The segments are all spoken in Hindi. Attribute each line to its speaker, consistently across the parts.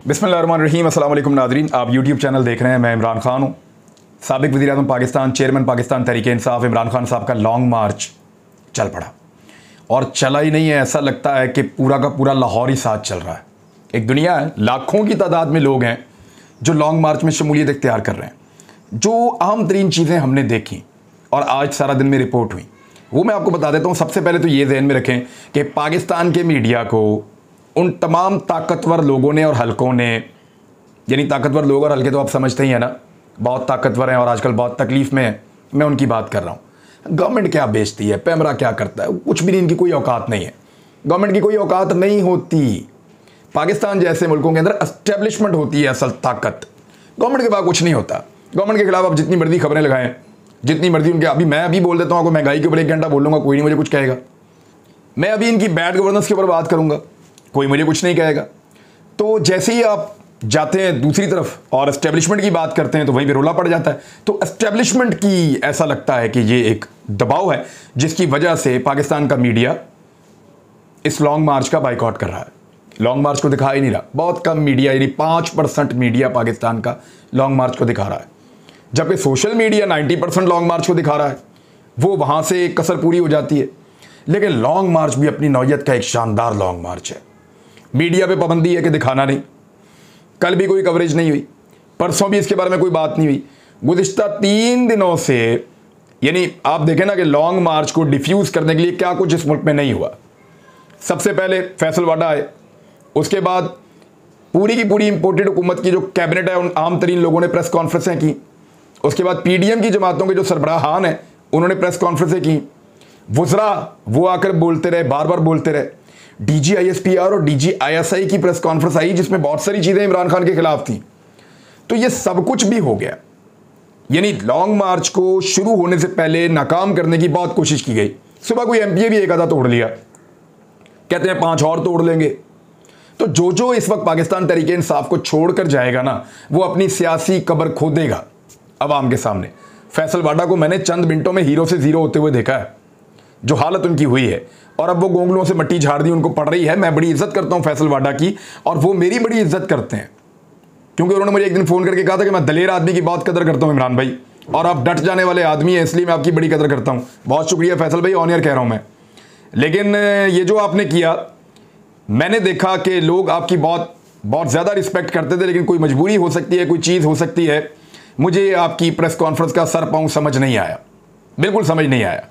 Speaker 1: बिस्मिल्लाहिर्रहमानिर्रहीम। अस्सलाम वालेकुम नाज़रीन, आप यूट्यूब चैनल देख रहे हैं। मैं इमरान खान हूँ। साबिक वज़ीर-ए-आज़म पाकिस्तान, चेयरमैन पाकिस्तान तहरीक-ए-इंसाफ इमरान खान साहब का लॉन्ग मार्च चल पड़ा और चला ही नहीं है, ऐसा लगता है कि पूरा का पूरा लाहौर ही साथ चल रहा है। एक दुनिया है, लाखों की तादाद में लोग हैं जो लॉन्ग मार्च में शमूलियत इख्तियार कर रहे हैं। जो अहम तरीन चीज़ें हमने देखी और आज सारा दिन में रिपोर्ट हुई वो मैं आपको बता देता हूँ। सबसे पहले तो ये ज़हन में रखें कि पाकिस्तान के मीडिया को उन तमाम ताकतवर लोगों ने और हलकों ने, यानी ताकतवर लोग और हल्के तो आप समझते ही हैं ना, बहुत ताकतवर हैं और आजकल बहुत तकलीफ़ में है, मैं उनकी बात कर रहा हूँ। गवर्नमेंट क्या बेचती है, पैमरा क्या करता है, कुछ भी नहीं, इनकी कोई औकात नहीं है। गवर्नमेंट की कोई औकात नहीं होती। पाकिस्तान जैसे मुल्कों के अंदर एस्टेब्लिशमेंट होती है असल ताकत। गवर्नमेंट के पास कुछ नहीं होता। गवर्नमेंट के खिलाफ आप जितनी मर्जी खबरें लगाएं, जितनी मर्जी उनके, मैं अभी बोल देता हूँ आपको, महंगाई के ऊपर 1 घंटा बोल लूँगा, कोई नहीं मुझे कुछ कहेगा। मैं अभी इनकी बैड गवर्नेंस के ऊपर बात करूँगा, कोई मुझे कुछ नहीं कहेगा। तो जैसे ही आप जाते हैं दूसरी तरफ और एस्टेब्लिशमेंट की बात करते हैं तो वहीं पे रोला पड़ जाता है। तो एस्टेब्लिशमेंट की ऐसा लगता है कि ये एक दबाव है जिसकी वजह से पाकिस्तान का मीडिया इस लॉन्ग मार्च का बाइकआउट कर रहा है। लॉन्ग मार्च को दिखा ही नहीं रहा। बहुत कम मीडिया, यानी 5% मीडिया पाकिस्तान का लॉन्ग मार्च को दिखा रहा है, जबकि सोशल मीडिया 90% लॉन्ग मार्च को दिखा रहा है। वो वहां से एक कसर पूरी हो जाती है। लेकिन लॉन्ग मार्च भी अपनी नौयत का एक शानदार लॉन्ग मार्च है। मीडिया पे पाबंदी है कि दिखाना नहीं। कल भी कोई कवरेज नहीं हुई, परसों भी इसके बारे में कोई बात नहीं हुई। गुज़िश्ता 3 दिनों से, यानी आप देखें ना कि लॉन्ग मार्च को डिफ्यूज करने के लिए क्या कुछ इस मुल्क में नहीं हुआ। सबसे पहले फैसल वाडा आए, उसके बाद पूरी की पूरी इंपोर्टेड हुकूमत की जो कैबिनेट है उन आम तरीन लोगों ने प्रेस कॉन्फ्रेंसें की। उसके बाद पीडीएम की जमातों के जो सरबराहान हैं उन्होंने प्रेस कॉन्फ्रेंसें की। वुज़रा वो आकर बोलते रहे, बार बार बोलते रहे। डीजी आईएसपीआर और डीजी आईएसआई की प्रेस कॉन्फ्रेंस आई जिसमें बहुत सारी चीज़ें इमरान खान के खिलाफ थी। तो ये सब कुछ भी हो गया। यानी लॉन्ग मार्च को शुरू होने से पहले नाकाम करने की बहुत कोशिश की गई। सुबह कोई एमपीए भी एक आधा तोड़ लिया, कहते हैं 5 और तोड़ लेंगे। तो जो इस वक्त पाकिस्तान तहरीक-ए-इंसाफ को छोड़कर जाएगा ना, वो अपनी सियासी कब्र खोदेगा अवाम के सामने। फैसल वाडा को मैंने चंद मिनटों में हीरो से जीरो होते हुए देखा है, जो हालत उनकी हुई है। और अब वो गोंगलों से मट्टी झाड़ दी उनको पड़ रही है। मैं बड़ी इज्जत करता हूं फैसल वाडा की और वो मेरी बड़ी इज्जत करते हैं, क्योंकि उन्होंने मुझे एक दिन फ़ोन करके कहा था कि मैं दलेर आदमी की बहुत कदर करता हूं इमरान भाई, और आप डट जाने वाले आदमी हैं, इसलिए मैं आपकी बड़ी कदर करता हूँ। बहुत शुक्रिया फैसल भाई, ऑन एयर कह रहा हूँ मैं। लेकिन ये जो आपने किया, मैंने देखा कि लोग आपकी बहुत बहुत ज़्यादा रिस्पेक्ट करते थे, लेकिन कोई मजबूरी हो सकती है, कोई चीज़ हो सकती है। मुझे आपकी प्रेस कॉन्फ्रेंस का सर पाँव समझ नहीं आया, बिल्कुल समझ नहीं आया।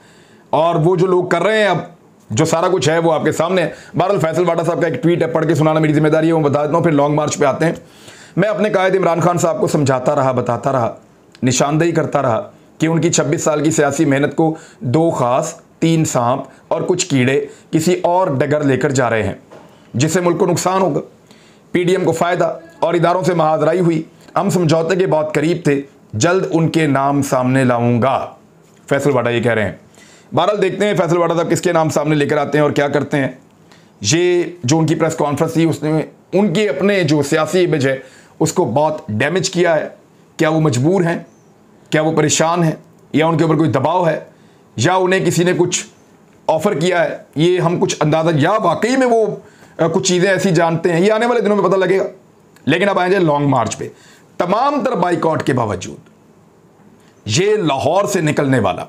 Speaker 1: और वो जो लोग कर रहे हैं, अब जो सारा कुछ है वो आपके सामने है। बहरहाल फैसल वाडा साहब का एक ट्वीट है, पढ़ के सुनाना मेरी जिम्मेदारी है, वो बता देता हूँ, फिर लॉन्ग मार्च पे आते हैं। मैं अपने कायद इमरान खान साहब को समझाता रहा, बताता रहा, निशानदेही करता रहा कि उनकी 26 साल की सियासी मेहनत को 2 खास, 3 सांप और कुछ कीड़े किसी और डगर लेकर जा रहे हैं, जिससे मुल्क को नुकसान होगा, पीडीएम को फ़ायदा और इदारों से महाजराई हुई। हम समझौते के बहुत करीब थे, जल्द उनके नाम सामने लाऊंगा, फैसल वाडा ये कह रहे हैं। बहरहाल देखते हैं फैसल वाडा साहब किसके नाम सामने लेकर आते हैं और क्या करते हैं। ये जो उनकी प्रेस कॉन्फ्रेंस थी, उसने उनके अपने जो सियासी इमेज है उसको बहुत डैमेज किया है। क्या वो मजबूर हैं, क्या वो परेशान हैं, या उनके ऊपर कोई दबाव है, या उन्हें किसी ने कुछ ऑफ़र किया है, ये हम कुछ अंदाज़ा, या वाकई में वो कुछ चीज़ें ऐसी जानते हैं, ये आने वाले दिनों में पता लगेगा। लेकिन अब आए जाए लॉन्ग मार्च पे। तमाम तरह बाइकआउट के बावजूद ये लाहौर से निकलने वाला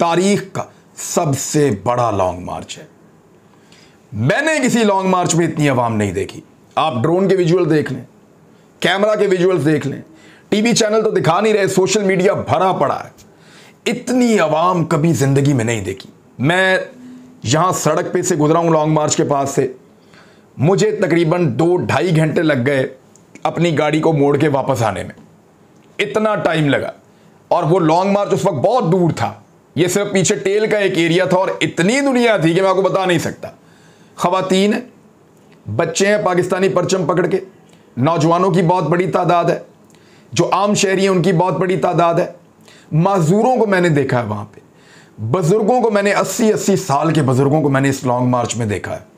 Speaker 1: तारीख का सबसे बड़ा लॉन्ग मार्च है। मैंने किसी लॉन्ग मार्च में इतनी आवाम नहीं देखी। आप ड्रोन के विजुअल देख लें, कैमरा के विजुअल्स देख लें, टीवी चैनल तो दिखा नहीं रहे, सोशल मीडिया भरा पड़ा है। इतनी आवाम कभी जिंदगी में नहीं देखी। मैं यहां सड़क पे से गुजरा हूं लॉन्ग मार्च के पास से, मुझे तकरीबन 2-2.5 घंटे लग गए अपनी गाड़ी को मोड़ के वापस आने में, इतना टाइम लगा। और वो लॉन्ग मार्च उस वक्त बहुत दूर था, ये सिर्फ पीछे टेल का एक एरिया था और इतनी दुनिया थी कि मैं आपको बता नहीं सकता। ख़वातीन हैं, बच्चे हैं पाकिस्तानी परचम पकड़ के, नौजवानों की बहुत बड़ी तादाद है, जो आम शहरी हैं उनकी बहुत बड़ी तादाद है, माजूरों को मैंने देखा है वहाँ पे, बुज़ुर्गों को मैंने 80-80 साल के बुज़ुर्गों को मैंने इस लॉन्ग मार्च में देखा है।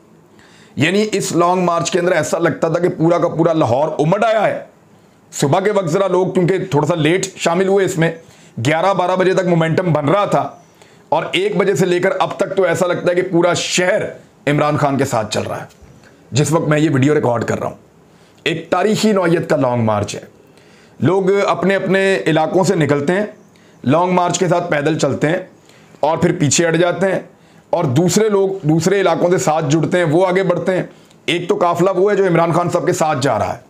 Speaker 1: यानी इस लॉन्ग मार्च के अंदर ऐसा लगता था कि पूरा का पूरा लाहौर उमड़ आया है। सुबह के वक्त ज़रा लोग क्योंकि थोड़ा सा लेट शामिल हुए इसमें, 11-12 बजे तक मोमेंटम बन रहा था और 1 बजे से लेकर अब तक तो ऐसा लगता है कि पूरा शहर इमरान खान के साथ चल रहा है। जिस वक्त मैं ये वीडियो रिकॉर्ड कर रहा हूँ, एक तारीखी नौयत का लॉन्ग मार्च है। लोग अपने अपने इलाकों से निकलते हैं, लॉन्ग मार्च के साथ पैदल चलते हैं और फिर पीछे हट जाते हैं, और दूसरे लोग दूसरे इलाकों से साथ जुड़ते हैं, वो आगे बढ़ते हैं। एक तो काफिला वो है जो इमरान खान साहब के साथ जा रहा है,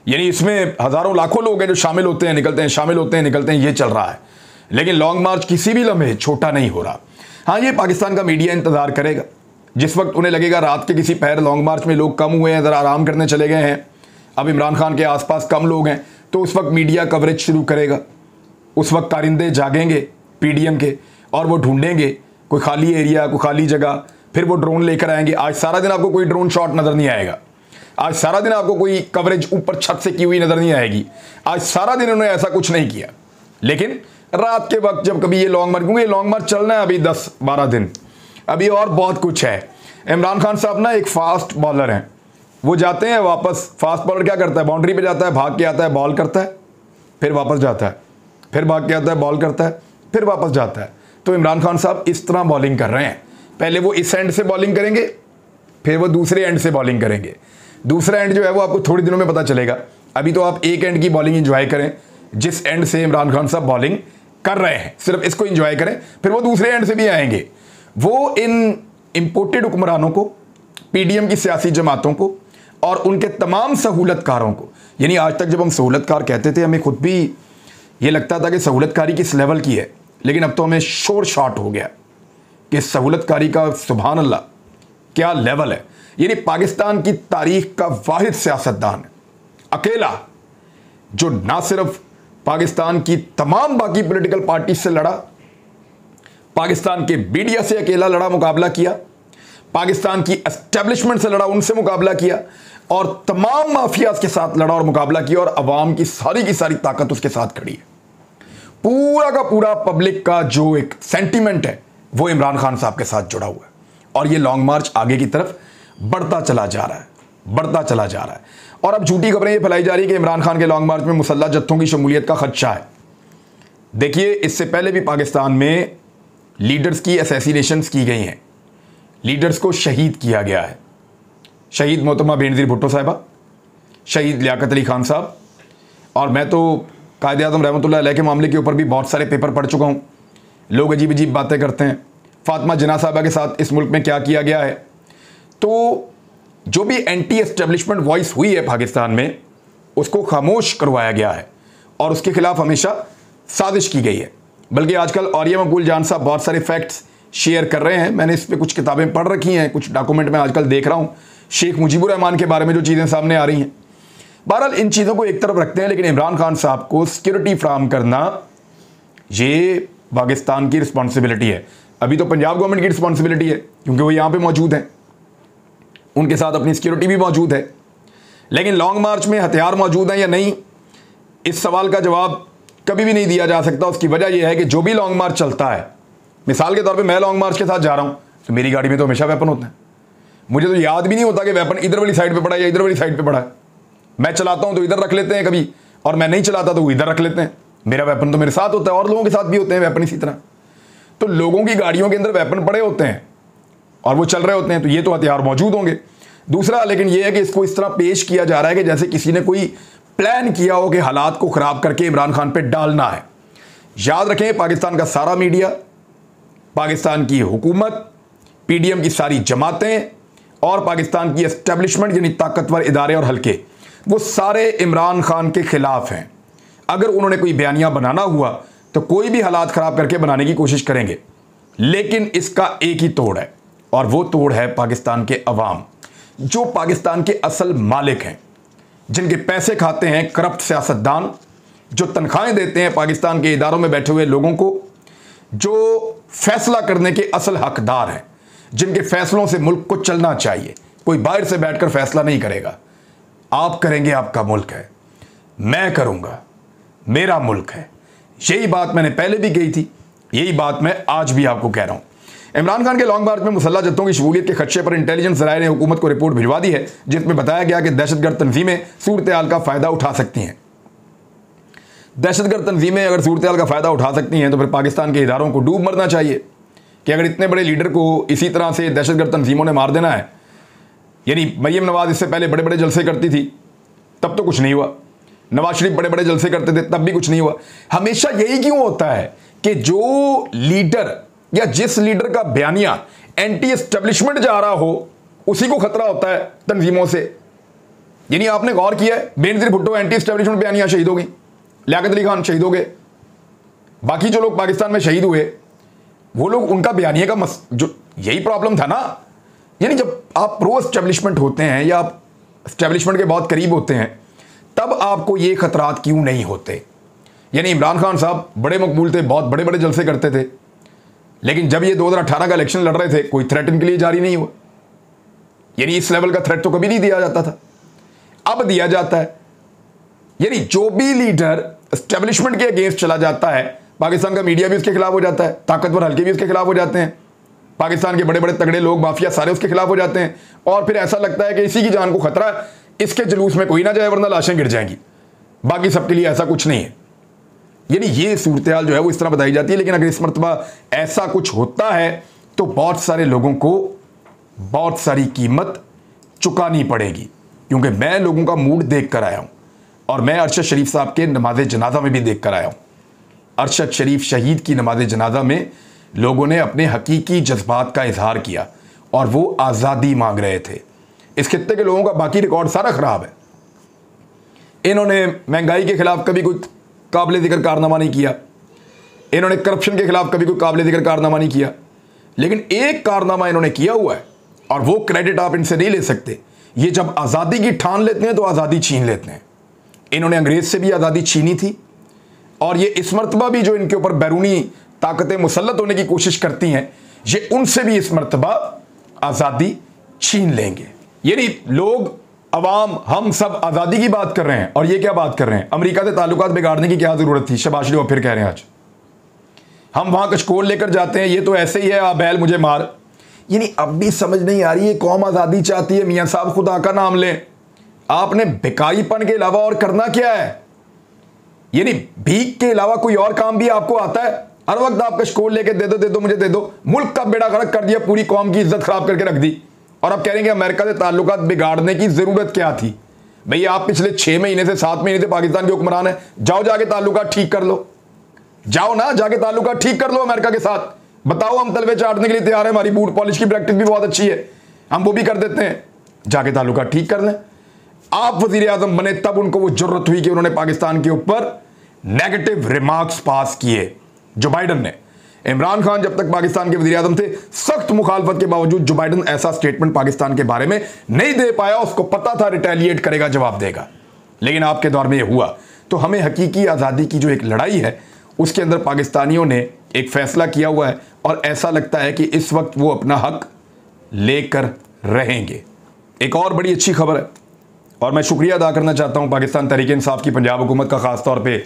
Speaker 1: यानी इसमें हजारों लाखों लोग हैं जो शामिल होते हैं निकलते हैं, शामिल होते हैं निकलते हैं, ये चल रहा है। लेकिन लॉन्ग मार्च किसी भी लम्हे छोटा नहीं हो रहा। हाँ, ये पाकिस्तान का मीडिया इंतजार करेगा, जिस वक्त उन्हें लगेगा रात के किसी पहर लॉन्ग मार्च में लोग कम हुए हैं, ज़रा आराम करने चले गए हैं, अब इमरान खान के आसपास कम लोग हैं, तो उस वक्त मीडिया कवरेज शुरू करेगा। उस वक्त कारिंदे जागेंगे पीडीएम के और वो ढूंढेंगे कोई खाली एरिया, कोई खाली जगह, फिर वो ड्रोन लेकर आएंगे। आज सारा दिन आपको कोई ड्रोन शॉट नजर नहीं आएगा, आज सारा दिन आपको कोई कवरेज ऊपर छत से की हुई नजर नहीं आएगी, आज सारा दिन उन्होंने ऐसा कुछ नहीं किया। लेकिन रात के वक्त जब कभी ये लॉन्ग मार्च, क्योंकि ये लॉन्ग मार्च चलना है अभी 10-12 दिन, अभी और बहुत कुछ है। इमरान खान साहब ना एक फास्ट बॉलर हैं, वो जाते हैं वापस। फास्ट बॉलर क्या करता है, बाउंड्री पे जाता है, भाग के आता है, बॉल करता है, फिर वापस जाता है, फिर भाग के आता है, बॉल करता है, फिर वापस जाता है। तो इमरान खान साहब इस तरह बॉलिंग कर रहे हैं। पहले वो इस एंड से बॉलिंग करेंगे, फिर वो दूसरे एंड से बॉलिंग करेंगे। दूसरा एंड जो है वो आपको थोड़ी दिनों में पता चलेगा। अभी तो आप एक एंड की बॉलिंग इंजॉय करें, जिस एंड से इमरान खान साहब बॉलिंग कर रहे हैं, सिर्फ इसको इंजॉय करें, फिर वो दूसरे एंड से भी आएंगे। वो इन इंपोर्टेड हुक्मरानों को, पीडीएम की सियासी जमातों को और उनके तमाम सहूलतकारों को, यानी आज तक जब हम सहूलतकार कहते थे हमें खुद भी ये लगता था कि सहूलतकारी किस लेवल की है, लेकिन अब तो हमें शोर शॉट हो गया कि सहूलतकारी का सुभान अल्लाह क्या लेवल है। यानी पाकिस्तान की तारीख का वाहिद सियासतदान अकेला जो ना सिर्फ पाकिस्तान की तमाम बाकी पॉलिटिकल पार्टी से लड़ा, पाकिस्तान के मीडिया से अकेला लड़ा, मुकाबला किया, पाकिस्तान की एस्टेब्लिशमेंट से लड़ा, उनसे मुकाबला किया, और तमाम माफियाज के साथ लड़ा और मुकाबला किया, और अवाम की सारी ताकत उसके साथ खड़ी है। पूरा का पूरा पब्लिक का जो एक सेंटीमेंट है वो इमरान खान साहब के साथ जुड़ा हुआ है, और ये लॉन्ग मार्च आगे की तरफ बढ़ता चला जा रहा है, बढ़ता चला जा रहा है। और अब झूठी खबरें ये फैलाई जा रही है कि इमरान खान के लॉन्ग मार्च में मुसल्लह जत्थों की शमूलियत का खदशा है। देखिए, इससे पहले भी पाकिस्तान में लीडर्स की असैसिनेशंस की गई हैं, लीडर्स को शहीद किया गया है। शहीद मोहतरमा बेनज़ीर भुट्टो साहिबा, शहीद लियाकत अली खान साहब, और मैं तो कायद आज़म रहमतुल्लाह अलैह के मामले के ऊपर भी बहुत सारे पेपर पढ़ चुका हूँ। लोग अजीब अजीब बातें करते हैं। फातिमा जिन्ना साहिबा के साथ इस मुल्क में क्या किया गया है। तो जो भी एंटी एस्टेब्लिशमेंट वॉइस हुई है पाकिस्तान में, उसको खामोश करवाया गया है और उसके खिलाफ हमेशा साजिश की गई है। बल्कि आजकल औरिया मकबूल जान साहब बहुत सारे फैक्ट्स शेयर कर रहे हैं, मैंने इस पर कुछ किताबें पढ़ रखी हैं, कुछ डॉक्यूमेंट में आजकल देख रहा हूँ शेख मुजीबुर रहमान के बारे में जो चीज़ें सामने आ रही हैं। बहरहाल इन चीज़ों को एक तरफ रखते हैं, लेकिन इमरान खान साहब को सिक्योरिटी फ्राहम करना ये पाकिस्तान की रिस्पॉन्सिबिलिटी है। अभी तो पंजाब गवर्नमेंट की रिस्पॉन्सिबिलिटी है क्योंकि वो यहाँ पे मौजूद हैं, उनके साथ अपनी सिक्योरिटी भी मौजूद है। लेकिन लॉन्ग मार्च में हथियार मौजूद हैं या नहीं, इस सवाल का जवाब कभी भी नहीं दिया जा सकता। उसकी वजह यह है कि जो भी लॉन्ग मार्च चलता है, मिसाल के तौर पे मैं लॉन्ग मार्च के साथ जा रहा हूँ तो मेरी गाड़ी में तो हमेशा वेपन होते हैं। मुझे तो याद भी नहीं होता कि वेपन इधर वाली साइड पे पड़ा है या इधर वाली साइड पे पड़ा है। मैं चलाता हूँ तो इधर रख लेते हैं कभी, और मैं नहीं चलाता तो वो इधर रख लेते हैं। मेरा वेपन तो मेरे साथ होता है और लोगों के साथ भी होते हैं वेपन इसी तरह। तो लोगों की गाड़ियों के अंदर वेपन पड़े होते हैं और वो चल रहे होते हैं, तो ये तो हथियार मौजूद होंगे। दूसरा लेकिन ये है कि इसको इस तरह पेश किया जा रहा है कि जैसे किसी ने कोई प्लान किया हो कि हालात को खराब करके इमरान खान पे डालना है। याद रखें, पाकिस्तान का सारा मीडिया, पाकिस्तान की हुकूमत, पीडीएम की सारी जमातें और पाकिस्तान की एस्टेब्लिशमेंट यानी ताकतवर इदारे और हल्के, वो सारे इमरान खान के खिलाफ हैं। अगर उन्होंने कोई बयानिया बनाना हुआ तो कोई भी हालात खराब करके बनाने की कोशिश करेंगे। लेकिन इसका एक ही तोड़ है, और वो तोड़ है पाकिस्तान के अवाम, जो पाकिस्तान के असल मालिक हैं, जिनके पैसे खाते हैं करप्ट सियासतदान, जो तनख्वाहें देते हैं पाकिस्तान के इदारों में बैठे हुए लोगों को, जो फैसला करने के असल हकदार हैं, जिनके फैसलों से मुल्क को चलना चाहिए। कोई बाहर से बैठकर फैसला नहीं करेगा। आप करेंगे, आपका मुल्क है, मैं करूंगा, मेरा मुल्क है। यही बात मैंने पहले भी कही थी, यही बात मैं आज भी आपको कह रहा हूं। इमरान खान के लॉन्ग मार्च में मुसल्लह जत्थों की शमूलियत के खदशे पर इंटेलिजेंस ज़राए ने हुकूमत को रिपोर्ट भिजवा दी है, जिसमें बताया गया कि दहशतगर्द तंजीमें सूरत-ए-हाल का फ़ायदा उठा सकती हैं। दहशतगर्द तंजीमें अगर सूरत-ए-हाल का फ़ायदा उठा सकती हैं तो फिर पाकिस्तान के इदारों को डूब मरना चाहिए कि अगर इतने बड़े लीडर को इसी तरह से दहशतगर्द तंजीमों ने मार देना है यानी मरियम नवाज इससे पहले बड़े बड़े जलसे करती थी, तब तो कुछ नहीं हुआ। नवाज शरीफ बड़े बड़े जलसे करते थे, तब भी कुछ नहीं हुआ। हमेशा यही क्यों होता है कि जो लीडर या जिस लीडर का बयानिया एंटी एस्टेब्लिशमेंट जा रहा हो, उसी को खतरा होता है तंजीमों से। यानी आपने गौर किया है, बेनजीर भुट्टो एंटी एस्टेब्लिशमेंट बयानिया शहीद हो गई, लियाकत अली खान शहीद हो गए, बाकी जो लोग पाकिस्तान में शहीद हुए वो लोग, उनका बयानिया का जो यही प्रॉब्लम था ना। यानी जब आप प्रो एस्टेब्लिशमेंट होते हैं या आप एस्टेब्लिशमेंट के बहुत करीब होते हैं, तब आपको ये खतरात क्यों नहीं होते। यानी इमरान खान साहब बड़े मकबूल थे, बहुत बड़े बड़े जलसे करते थे, लेकिन जब ये 2018 का इलेक्शन लड़ रहे थे, कोई थ्रेट इनके लिए जारी नहीं हुआ। यानी इस लेवल का थ्रेट तो कभी नहीं दिया जाता था, अब दिया जाता है। यानी जो भी लीडर एस्टेब्लिशमेंट के अगेंस्ट चला जाता है, पाकिस्तान का मीडिया भी उसके खिलाफ हो जाता है, ताकतवर हल्के भी उसके खिलाफ हो जाते हैं, पाकिस्तान के बड़े बड़े तगड़े लोग, माफिया सारे उसके खिलाफ हो जाते हैं। और फिर ऐसा लगता है कि इसी की जान को खतरा है, इसके जुलूस में कोई ना जाए वरना लाशें गिर जाएंगी, बाकी सबके लिए ऐसा कुछ नहीं है। यानी ये सूरत हाल जो है वो इस तरह बताई जाती है। लेकिन अगर इस मरतबा ऐसा कुछ होता है तो बहुत सारे लोगों को बहुत सारी कीमत चुकानी पड़ेगी, क्योंकि मैं लोगों का मूड देख कर आया हूं और मैं अरशद शरीफ साहब के नमाज जनाजा में भी देख कर आया हूं। अरशद शरीफ शहीद की नमाज जनाजा में लोगों ने अपने हकीकी जज्बात का इजहार किया और वो आज़ादी मांग रहे थे। इस खित्ते के लोगों का बाकी रिकॉर्ड सारा खराब है। इन्होंने महंगाई के खिलाफ कभी कोई काबिल जिक्र कारनामा नहीं किया, इन्होंने करप्शन के खिलाफ कभी कोई काबिल जिक्र कारनामा नहीं किया, लेकिन एक कारनामा इन्होंने किया हुआ है और वो क्रेडिट आप इनसे नहीं ले सकते। ये जब आज़ादी की ठान लेते हैं तो आज़ादी छीन लेते हैं। इन्होंने अंग्रेज से भी आज़ादी छीनी थी और ये इस मरतबा भी जो इनके ऊपर बैरूनी ताकतें मुसल्लत होने की कोशिश करती हैं, ये उनसे भी इस मरतबा आज़ादी छीन लेंगे। यानी लोग, अवाम, हम सब आज़ादी की बात कर रहे हैं और ये क्या बात कर रहे हैं, अमेरिका से ताल्लुकात बिगाड़ने की क्या ज़रूरत थी। शहबाज शरीफ फिर कह रहे हैं आज हम वहाँ कशकोल लेकर जाते हैं, ये तो ऐसे ही है, आ बैल मुझे मार। यानी अब भी समझ नहीं आ रही है, कौम आज़ादी चाहती है, मियाँ साहब खुदा का नाम लें, आपने भिखारीपन के अलावा और करना क्या है। यानी भीख के अलावा कोई और काम भी आपको आता है। हर वक्त आप कशकोल लेके दे दो मुझे दे दो, मुल्क का बेड़ा गर्क कर दिया, पूरी कौम की इज्जत खराब करके रख दी और अब कह रहे हैं कि अमेरिका से ताल्लुकात बिगाड़ने की जरूरत क्या थी। भैया आप पिछले 6 महीने से 7 महीने से पाकिस्तान के हुक्मरान है, जाओ जाके ताल्लुकात ठीक कर लो, जाओ ना जाके ताल्लुकात ठीक कर लो अमेरिका के साथ। बताओ हम तलवे चाटने के लिए तैयार है, हमारी बूट पॉलिश की प्रैक्टिस भी बहुत अच्छी है, हम वो भी कर देते हैं, जाके ताल्लुकात ठीक कर लें। आप वजीर आजम बने तब उनको वो जरूरत हुई कि उन्होंने पाकिस्तान के ऊपर नेगेटिव रिमार्क्स पास किए। जो बाइडन ने, इमरान खान जब तक पाकिस्तान के वजीर आजम थे, सख्त मुखालफत के बावजूद जो बाइडन ऐसा स्टेटमेंट पाकिस्तान के बारे में नहीं दे पाया, उसको पता था रिटेलिएट करेगा, जवाब देगा। लेकिन आपके दौर में यह हुआ। तो हमें हकीकी आज़ादी की जो एक लड़ाई है उसके अंदर पाकिस्तानियों ने एक फैसला किया हुआ है और ऐसा लगता है कि इस वक्त वो अपना हक लेकर रहेंगे। एक और बड़ी अच्छी खबर है और मैं शुक्रिया अदा करना चाहता हूं पाकिस्तान तहरीक इंसाफ की पंजाब हुकूमत का, ख़ास तौर पे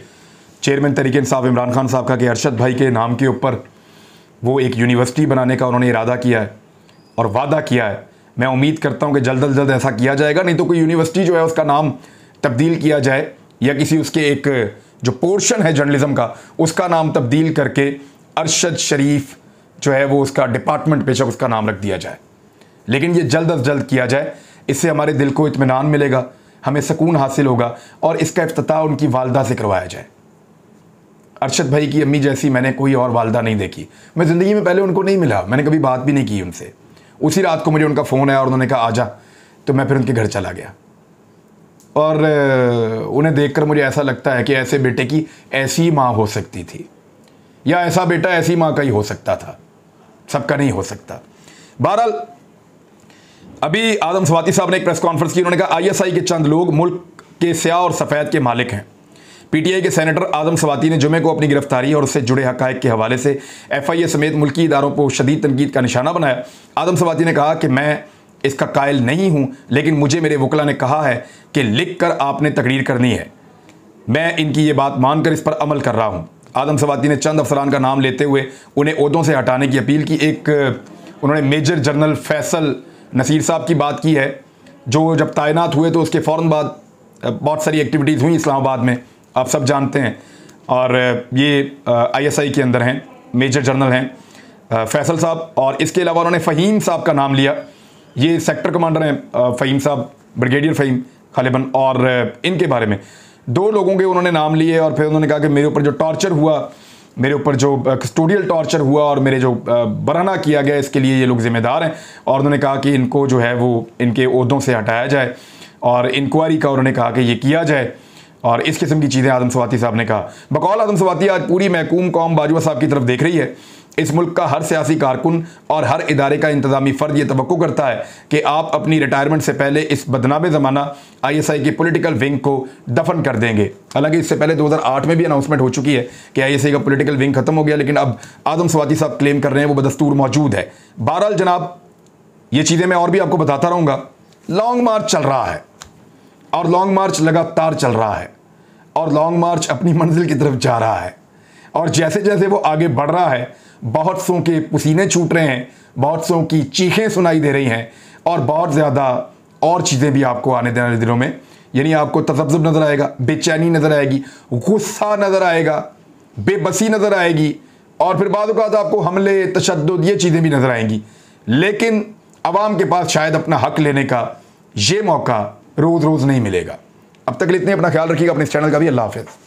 Speaker 1: चेयरमैन तहरीक इंसाफ इमरान खान साहब का, कि अरशद भाई के नाम के ऊपर वो एक यूनिवर्सिटी बनाने का उन्होंने इरादा किया है और वादा किया है। मैं उम्मीद करता हूं कि जल्द अज जल्द ऐसा किया जाएगा, नहीं तो कोई यूनिवर्सिटी जो है उसका नाम तब्दील किया जाए या किसी उसके एक जो पोर्शन है जर्नलिज्म का उसका नाम तब्दील करके अरशद शरीफ जो है वो उसका डिपार्टमेंट बेशक उसका नाम रख दिया जाए, लेकिन ये जल्द अज जल्द किया जाए। इससे हमारे दिल को इत्मीनान मिलेगा, हमें सुकून हासिल होगा और इसका इफ्तिताह उनकी वालदा से करवाया जाए। अरशद भाई की अम्मी जैसी मैंने कोई और वालदा नहीं देखी, मैं ज़िंदगी में पहले उनको नहीं मिला, मैंने कभी बात भी नहीं की उनसे। उसी रात को मुझे उनका फ़ोन आया और उन्होंने कहा आजा, तो मैं फिर उनके घर चला गया और उन्हें देखकर मुझे ऐसा लगता है कि ऐसे बेटे की ऐसी माँ हो सकती थी या ऐसा बेटा ऐसी माँ का ही हो सकता था, सबका नहीं हो सकता। बहरहाल अभी आदम सवाती साहब ने एक प्रेस कॉन्फ्रेंस की, उन्होंने कहा ISI के चंद लोग मुल्क के स्याह और सफ़ेद के मालिक हैं। PTI के सेनेटर आदम सवाती ने जुमे को अपनी गिरफ्तारी और उससे जुड़े हक़ाइक़ के हवाले से FIA समेत मुल्की इदारों को शदीद तनकीद का निशाना बनाया। आदम सवाती ने कहा कि मैं इसका कायल नहीं हूँ, लेकिन मुझे मेरे वकला ने कहा है कि लिख कर आपने तकरीर करनी है, मैं इनकी ये बात मानकर इस पर अमल कर रहा हूँ। आदम सवाती ने चंद अफसरान का नाम लेते हुए उन्हें ओहदों से हटाने की अपील की। एक उन्होंने मेजर जनरल फैसल नसीर साहब की बात की है, जो जब तैनात हुए तो उसके फ़ौरन बाद बहुत सारी एक्टिविटीज़ हुई इस्लामाबाद में, आप सब जानते हैं, और ये ISI के अंदर हैं, मेजर जनरल हैं फैसल साहब। और इसके अलावा उन्होंने फ़हीम साहब का नाम लिया ये सेक्टर कमांडर हैं फ़हीम साहब, ब्रिगेडियर फ़हीम खालिबन, और इनके बारे में 2 लोगों के उन्होंने नाम लिए और फिर उन्होंने कहा कि मेरे ऊपर जो टॉर्चर हुआ, मेरे ऊपर जो कस्टोडियल टॉर्चर हुआ और मेरे जो बराना किया गया, इसके लिए ये लोग ज़िम्मेदार हैं। और उन्होंने कहा कि इनको जो है वो इनके ओहदों से हटाया जाए और इंक्वायरी का उन्होंने कहा कि ये किया जाए, और इस किस्म की चीज़ें आदम सवाती साहब ने कहा। बकौल आदम सवाती आज पूरी महकूम कौम बाजवा साहब की तरफ देख रही है। इस मुल्क का हर सियासी कारकुन और हर इदारे का इंतजामी फ़र्द ये तवक्को करता है कि आप अपनी रिटायरमेंट से पहले इस बदनामे ज़माना ISI की पॉलिटिकल विंग को दफन कर देंगे। हालांकि इससे पहले 2008 में भी अनाउंसमेंट हो चुकी है कि ISI का पॉलिटिकल विंग खत्म हो गया, लेकिन अब आदम सवाती साहब क्लेम कर रहे हैं वो बदस्तूर मौजूद है। बहरहाल जनाब, ये चीज़ें मैं और भी आपको बताता रहूँगा। लॉन्ग मार्च चल रहा है और लॉन्ग मार्च लगातार चल रहा है और लॉन्ग मार्च अपनी मंजिल की तरफ जा रहा है, और जैसे जैसे वो आगे बढ़ रहा है बहुत सौ के पसीने छूट रहे हैं, बहुत सौ की चीखें सुनाई दे रही हैं, और बहुत ज़्यादा और चीज़ें भी आपको आने वाले दिनों में, यानी आपको तज़ब्ज़ुब नज़र आएगा, बेचैनी नज़र आएगी, गुस्सा नज़र आएगा, बेबसी नज़र आएगी, और फिर बाद औक़ात आपको हमले, तशद्दुद, ये चीज़ें भी नज़र आएंगी। लेकिन आवाम के पास शायद अपना हक लेने का ये मौका रोज़ रोज़ नहीं मिलेगा। अब तक के लिए इतने, अपना ख्याल रखिएगा, अपने इस चैनल का भी। अल्लाह हाफ़िज़।